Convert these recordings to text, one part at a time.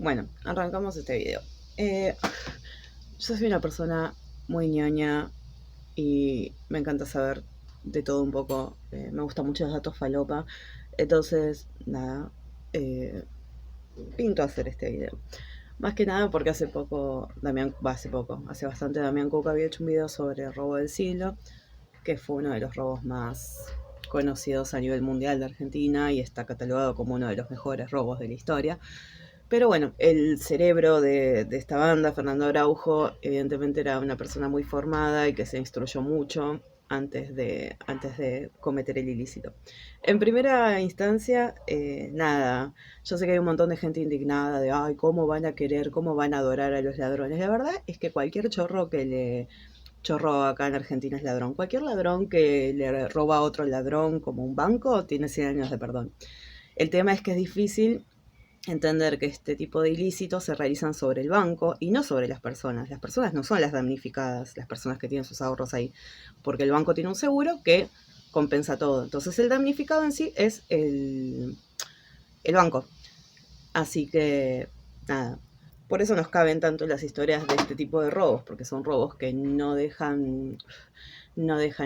Bueno, arrancamos este video. Yo soy una persona muy ñoña y me encanta saber de todo un poco. Me gustan mucho los datos falopa. Entonces, nada, eh, pinto hacer este video. Más que nada porque hace bastante Damián Cook había hecho un video sobre el robo del siglo, que fue uno de los robos más conocidos a nivel mundial de Argentina y está catalogado como uno de los mejores robos de la historia. Pero bueno, el cerebro de esta banda, Fernando Araujo, evidentemente era una persona muy formada y que se instruyó mucho antes de cometer el ilícito. En primera instancia, nada, yo sé que hay un montón de gente indignada de, ay, ¿cómo van a querer, cómo van a adorar a los ladrones? La verdad es que cualquier chorro acá en Argentina es ladrón. Cualquier ladrón que le roba a otro ladrón como un banco tiene 100 años de perdón. El tema es que es difícil entender que este tipo de ilícitos se realizan sobre el banco y no sobre las personas. Las personas no son las damnificadas, las personas que tienen sus ahorros ahí, porque el banco tiene un seguro que compensa todo. Entonces el damnificado en sí es el banco. Así que, nada. Por eso nos caben tanto las historias de este tipo de robos, porque son robos que no dejan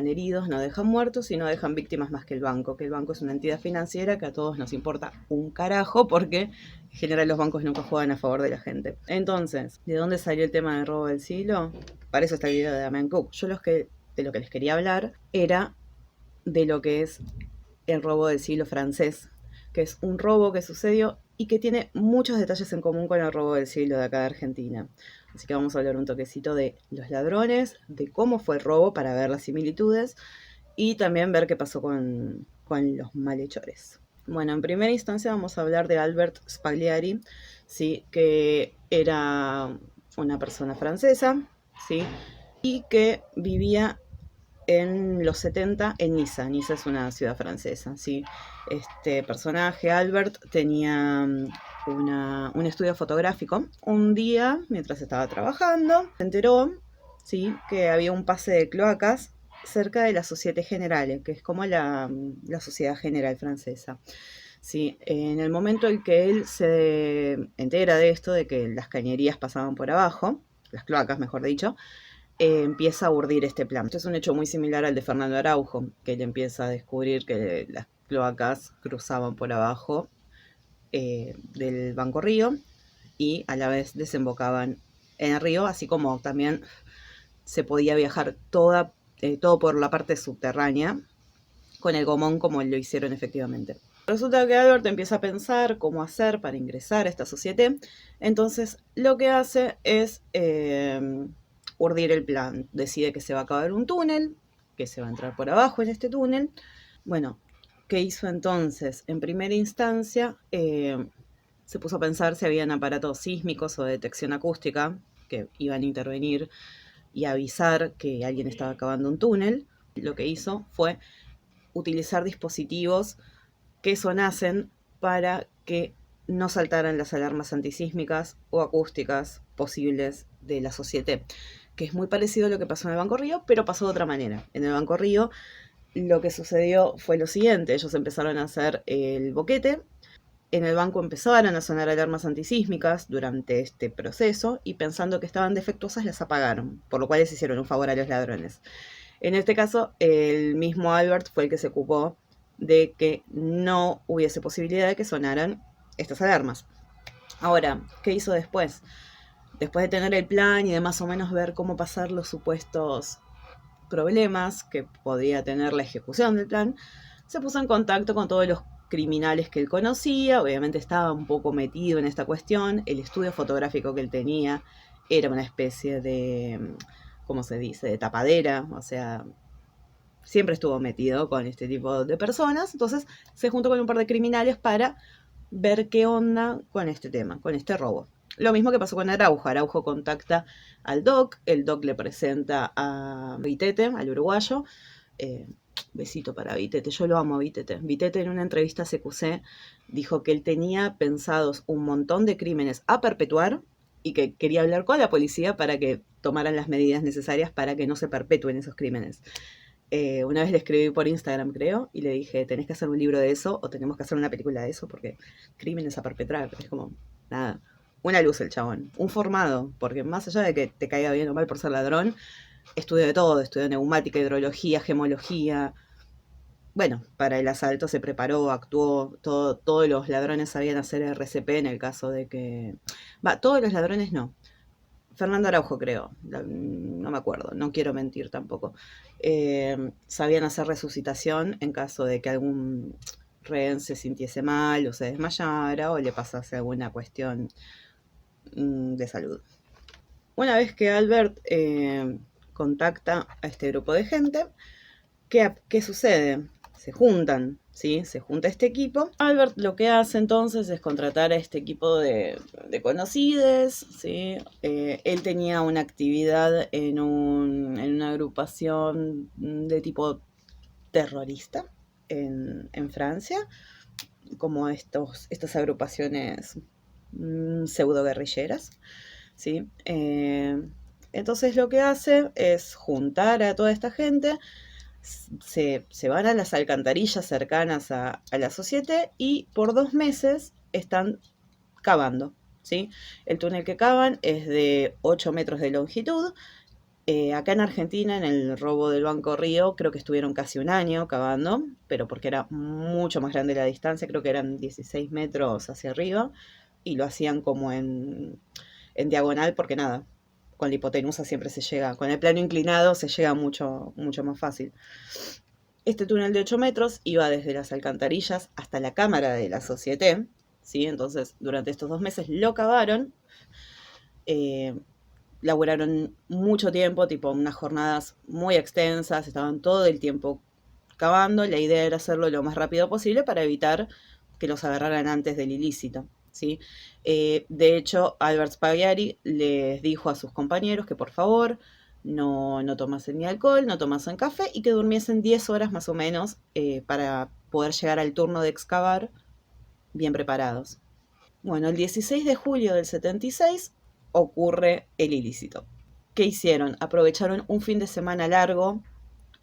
heridos, no dejan muertos y no dejan víctimas más que el banco es una entidad financiera que a todos nos importa un carajo porque en general los bancos nunca juegan a favor de la gente. Entonces, ¿de dónde salió el tema del robo del siglo? Para eso está el video de Damián Cook. De lo que les quería hablar era de lo que es el robo del siglo francés, que es un robo que sucedió y que tiene muchos detalles en común con el robo del siglo de acá de Argentina. Así que vamos a hablar un toquecito de los ladrones, de cómo fue el robo para ver las similitudes y también ver qué pasó con los malhechores. Bueno, en primera instancia vamos a hablar de Albert Spagliari, ¿sí? Que era una persona francesa, ¿sí? Y que vivía en los 70 en Niza. Niza es una ciudad francesa, ¿sí? Este personaje, Albert, tenía un estudio fotográfico. Un día, mientras estaba trabajando, se enteró, ¿sí?, que había un pase de cloacas cerca de la Société Générale, que es como la Sociedad General Francesa. Sí, en el momento en que él se entera de esto, de que las cañerías pasaban por abajo, las cloacas mejor dicho, empieza a urdir este plan. Esto es un hecho muy similar al de Fernando Araujo, que él empieza a descubrir que las cloacas cruzaban por abajo del Banco Río y a la vez desembocaban en el río, así como también se podía viajar todo por la parte subterránea con el gomón como lo hicieron efectivamente. Resulta que Albert empieza a pensar cómo hacer para ingresar a esta sociedad. Entonces lo que hace es urdir el plan. Decide que se va a cavar un túnel, que se va a entrar por abajo en este túnel. Bueno, ¿qué hizo entonces? En primera instancia se puso a pensar si habían aparatos sísmicos o de detección acústica que iban a intervenir y avisar que alguien estaba cavando un túnel. Lo que hizo fue utilizar dispositivos que sonasen para que no saltaran las alarmas antisísmicas o acústicas posibles de la sociedad, que es muy parecido a lo que pasó en el Banco Río, pero pasó de otra manera. En el Banco Río lo que sucedió fue lo siguiente: ellos empezaron a hacer el boquete, en el banco empezaron a sonar alarmas antisísmicas durante este proceso y pensando que estaban defectuosas las apagaron, por lo cual les hicieron un favor a los ladrones. En este caso, el mismo Albert fue el que se ocupó de que no hubiese posibilidad de que sonaran estas alarmas. Ahora, ¿qué hizo después? Después de tener el plan y de más o menos ver cómo pasar los supuestos problemas que podía tener la ejecución del plan, se puso en contacto con todos los criminales que él conocía. Obviamente estaba un poco metido en esta cuestión. El estudio fotográfico que él tenía era una especie de, ¿cómo se dice?, de tapadera, o sea, siempre estuvo metido con este tipo de personas. Entonces se juntó con un par de criminales para ver qué onda con este tema, con este robo. Lo mismo que pasó con Araujo. Araujo contacta al Doc, el Doc le presenta a Vitete, al uruguayo. Besito para Vitete, yo lo amo a Vitete. Vitete en una entrevista a CQC dijo que él tenía pensados un montón de crímenes a perpetuar y que quería hablar con la policía para que tomaran las medidas necesarias para que no se perpetúen esos crímenes. Una vez le escribí por Instagram, creo, y le dije, tenés que hacer un libro de eso o tenemos que hacer una película de eso porque crímenes a perpetrar, es como, nada, una luz el chabón, un formado, porque más allá de que te caiga bien o mal por ser ladrón, estudió de todo, estudió neumática, hidrología, gemología. Bueno, para el asalto se preparó, actuó, todos los ladrones sabían hacer RCP en el caso de que... Todos los ladrones no. Fernando Araujo, creo. No me acuerdo, no quiero mentir tampoco. Sabían hacer resucitación en caso de que algún rehén se sintiese mal o se desmayara o le pasase alguna cuestión de salud. Una vez que Albert contacta a este grupo de gente, ¿qué sucede? Se juntan, ¿sí? Se junta este equipo. Albert lo que hace entonces es contratar a este equipo de conocidos, ¿sí? Él tenía una actividad en una agrupación de tipo terrorista en Francia, como estas agrupaciones pseudo guerrilleras, ¿sí? Entonces lo que hace es juntar a toda esta gente, se van a las alcantarillas cercanas a la Société y por 2 meses están cavando, ¿sí? El túnel que cavan es de 8 metros de longitud. Acá en Argentina, en el robo del Banco Río, creo que estuvieron casi un año cavando, pero porque era mucho más grande la distancia, creo que eran 16 metros hacia arriba, y lo hacían como en diagonal, porque nada, con la hipotenusa siempre se llega, con el plano inclinado se llega mucho, mucho más fácil. Este túnel de 8 metros iba desde las alcantarillas hasta la cámara de la Société, ¿sí? Entonces, durante estos 2 meses lo cavaron, laburaron mucho tiempo, tipo unas jornadas muy extensas, estaban todo el tiempo cavando. La idea era hacerlo lo más rápido posible para evitar que los agarraran antes del ilícito, ¿sí? De hecho, Albert Spaghiari les dijo a sus compañeros que por favor no tomasen ni alcohol, no tomasen café y que durmiesen 10 horas más o menos para poder llegar al turno de excavar bien preparados. Bueno, el 16 de julio del 76 ocurre el ilícito. ¿Qué hicieron? Aprovecharon un fin de semana largo,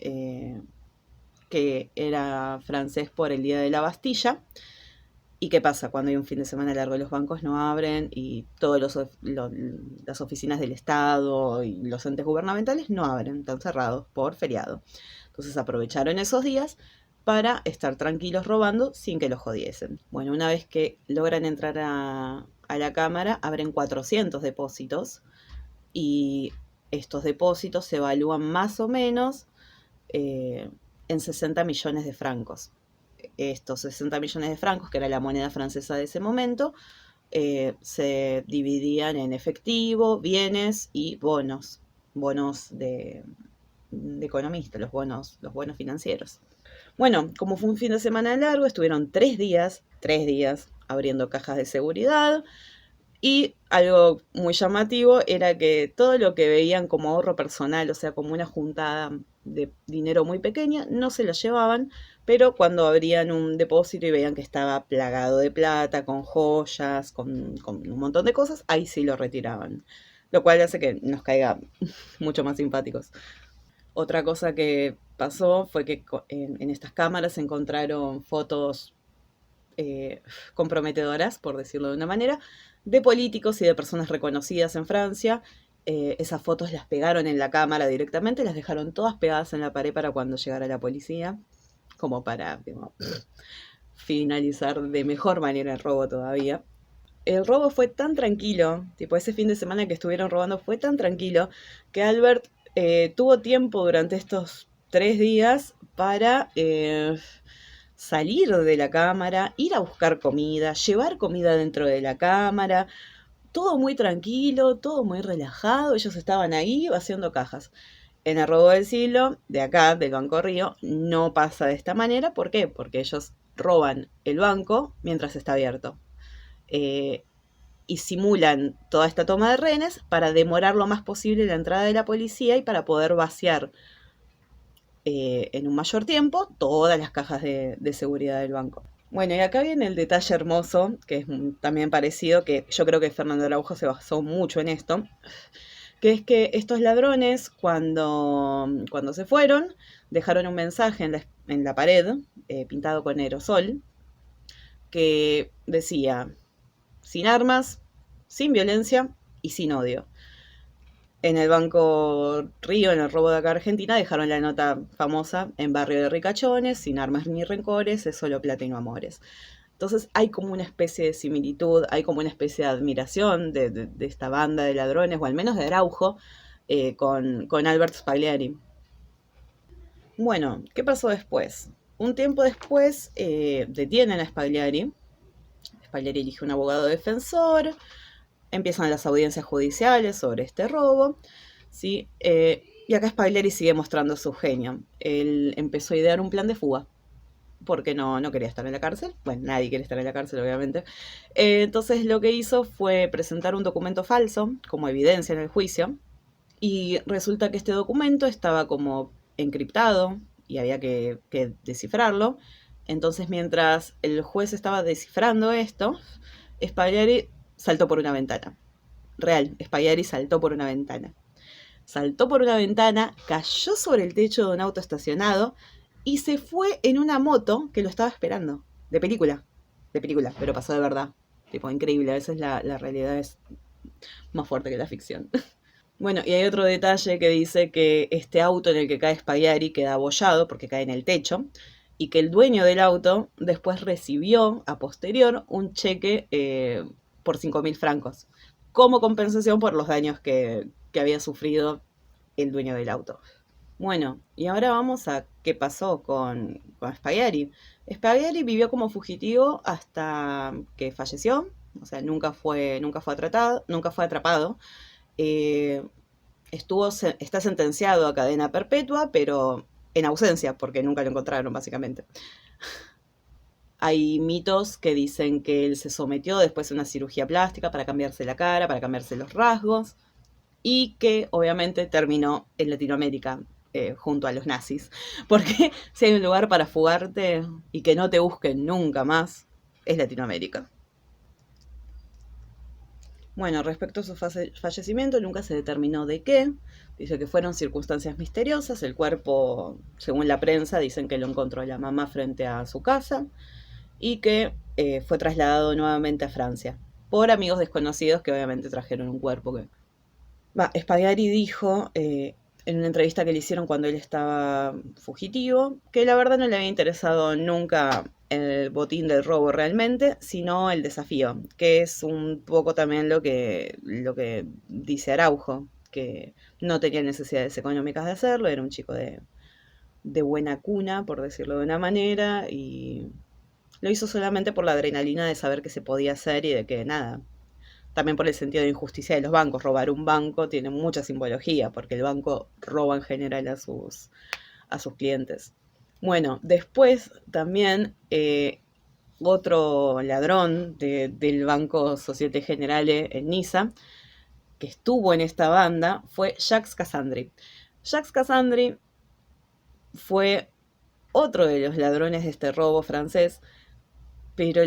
eh, que era francés por el Día de la Bastilla. ¿Y qué pasa? Cuando hay un fin de semana largo, los bancos no abren y todas las oficinas del Estado y los entes gubernamentales no abren, están cerrados por feriado. Entonces aprovecharon esos días para estar tranquilos robando sin que los jodiesen. Bueno, una vez que logran entrar a la cámara, abren 400 depósitos y estos depósitos se evalúan más o menos en 60 millones de francos. Estos 60 millones de francos, que era la moneda francesa de ese momento, se dividían en efectivo, bienes y bonos de economista, los bonos financieros. Bueno, como fue un fin de semana largo, estuvieron 3 días abriendo cajas de seguridad. Y algo muy llamativo era que todo lo que veían como ahorro personal, o sea, como una juntada de dinero muy pequeña, no se lo llevaban, pero cuando abrían un depósito y veían que estaba plagado de plata, con joyas, con un montón de cosas, ahí sí lo retiraban. Lo cual hace que nos caiga mucho más simpáticos. Otra cosa que pasó fue que en estas cámaras se encontraron fotos comprometedoras, por decirlo de una manera, de políticos y de personas reconocidas en Francia. Esas fotos las pegaron en la cámara directamente, las dejaron todas pegadas en la pared para cuando llegara la policía, como para finalizar de mejor manera el robo todavía. El robo fue tan tranquilo, tipo ese fin de semana que estuvieron robando fue tan tranquilo, que Albert tuvo tiempo durante estos 3 días para salir de la cámara, ir a buscar comida, llevar comida dentro de la cámara, todo muy tranquilo, todo muy relajado, ellos estaban ahí haciendo cajas. En el robo del siglo, de acá, del Banco Río, no pasa de esta manera. ¿Por qué? Porque ellos roban el banco mientras está abierto. Eh, y simulan toda esta toma de rehenes para demorar lo más posible la entrada de la policía y para poder vaciar en un mayor tiempo todas las cajas de seguridad del banco. Bueno, y acá viene el detalle hermoso, que es también parecido, que yo creo que Fernando Araujo se basó mucho en esto, que es que estos ladrones, cuando se fueron, dejaron un mensaje en la pared, pintado con aerosol, que decía, sin armas, sin violencia y sin odio. En el Banco Río, en el robo de acá Argentina, dejaron la nota famosa: en barrio de ricachones, sin armas ni rencores, es solo plata y no amores. Entonces hay como una especie de similitud, hay como una especie de admiración de esta banda de ladrones, o al menos de Araujo, con Albert Spagliari. Bueno, ¿qué pasó después? Un tiempo después detienen a Spagliari. Spagliari elige un abogado defensor, empiezan las audiencias judiciales sobre este robo, ¿sí? Y acá Spagliari sigue mostrando su genio. Él empezó a idear un plan de fuga, porque no quería estar en la cárcel. Bueno, nadie quiere estar en la cárcel, obviamente. Entonces lo que hizo fue presentar un documento falso como evidencia en el juicio, y resulta que este documento estaba como encriptado y había que descifrarlo. Entonces, mientras el juez estaba descifrando esto, Spagliari saltó por una ventana. Real, Spagliari saltó por una ventana. Saltó por una ventana, cayó sobre el techo de un auto estacionado y se fue en una moto que lo estaba esperando. De película, pero pasó de verdad. Tipo, increíble, a veces la realidad es más fuerte que la ficción. Bueno, y hay otro detalle que dice que este auto en el que cae Spagliari queda abollado porque cae en el techo, y que el dueño del auto después recibió a posterior un cheque por 5.000 francos como compensación por los daños que había sufrido el dueño del auto. Bueno, y ahora vamos a qué pasó con Spagliari. Spagliari vivió como fugitivo hasta que falleció, o sea, nunca fue atrapado. Eh, está sentenciado a cadena perpetua, pero en ausencia, porque nunca lo encontraron, básicamente. Hay mitos que dicen que él se sometió después a una cirugía plástica para cambiarse la cara, para cambiarse los rasgos, y que obviamente terminó en Latinoamérica, junto a los nazis. Porque si hay un lugar para fugarte y que no te busquen nunca más, es Latinoamérica. Bueno, respecto a su fallecimiento, nunca se determinó de qué. Dice que fueron circunstancias misteriosas. El cuerpo, según la prensa, dicen que lo encontró la mamá frente a su casa, y que fue trasladado nuevamente a Francia por amigos desconocidos que obviamente trajeron un cuerpo que... Spagliari dijo en una entrevista que le hicieron cuando él estaba fugitivo, que la verdad no le había interesado nunca el botín del robo realmente, sino el desafío, que es un poco también lo que dice Araujo, que no tenía necesidades económicas de hacerlo, era un chico de buena cuna, por decirlo de una manera, y lo hizo solamente por la adrenalina de saber que se podía hacer y de que nada. También por el sentido de injusticia de los bancos. Robar un banco tiene mucha simbología, porque el banco roba en general a sus clientes. Bueno, después también otro ladrón del Banco Societe Generale en Niza, que estuvo en esta banda, fue Jacques Cassandri. Jacques Cassandri fue otro de los ladrones de este robo francés, pero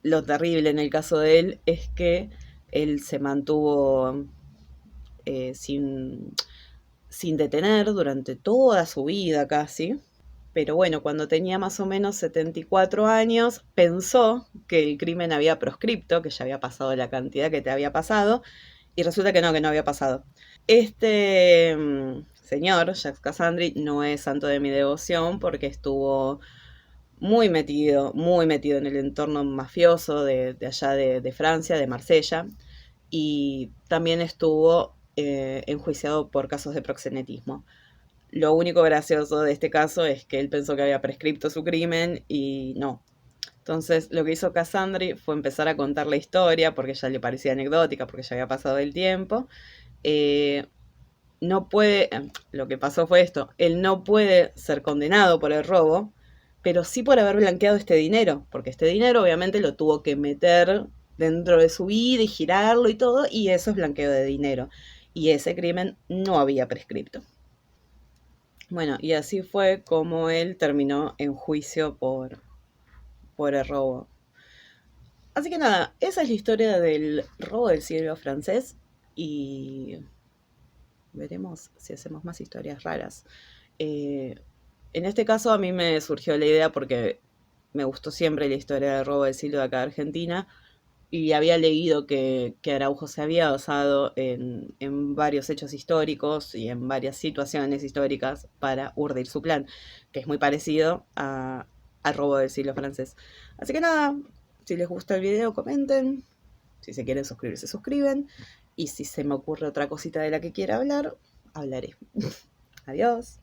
lo terrible en el caso de él es que él se mantuvo sin detener durante toda su vida casi. Pero bueno, cuando tenía más o menos 74 años, pensó que el crimen había proscripto, que ya había pasado la cantidad que te había pasado, y resulta que no había pasado. Este señor, Jacques Cassandri, no es santo de mi devoción porque estuvo muy metido en el entorno mafioso de allá de Francia, de Marsella, y también estuvo enjuiciado por casos de proxenetismo. Lo único gracioso de este caso es que él pensó que había prescripto su crimen y no. Entonces lo que hizo Cassandri fue empezar a contar la historia porque ya le parecía anecdótica, porque ya había pasado el tiempo. No puede, lo que pasó fue esto: él no puede ser condenado por el robo, pero sí por haber blanqueado este dinero, porque este dinero obviamente lo tuvo que meter dentro de su vida y girarlo y todo, y eso es blanqueo de dinero. Y ese crimen no había prescripto. Bueno, y así fue como él terminó en juicio por el robo. Así que nada, esa es la historia del robo del siglo francés, y veremos si hacemos más historias raras. En este caso a mí me surgió la idea porque me gustó siempre la historia del robo del siglo de acá de Argentina, y había leído que Araujo se había basado en varios hechos históricos y en varias situaciones históricas para urdir su plan, que es muy parecido al robo del siglo francés. Así que nada, si les gusta el video, comenten. Si se quieren suscribir, se suscriben. Y si se me ocurre otra cosita de la que quiera hablar, hablaré. Adiós.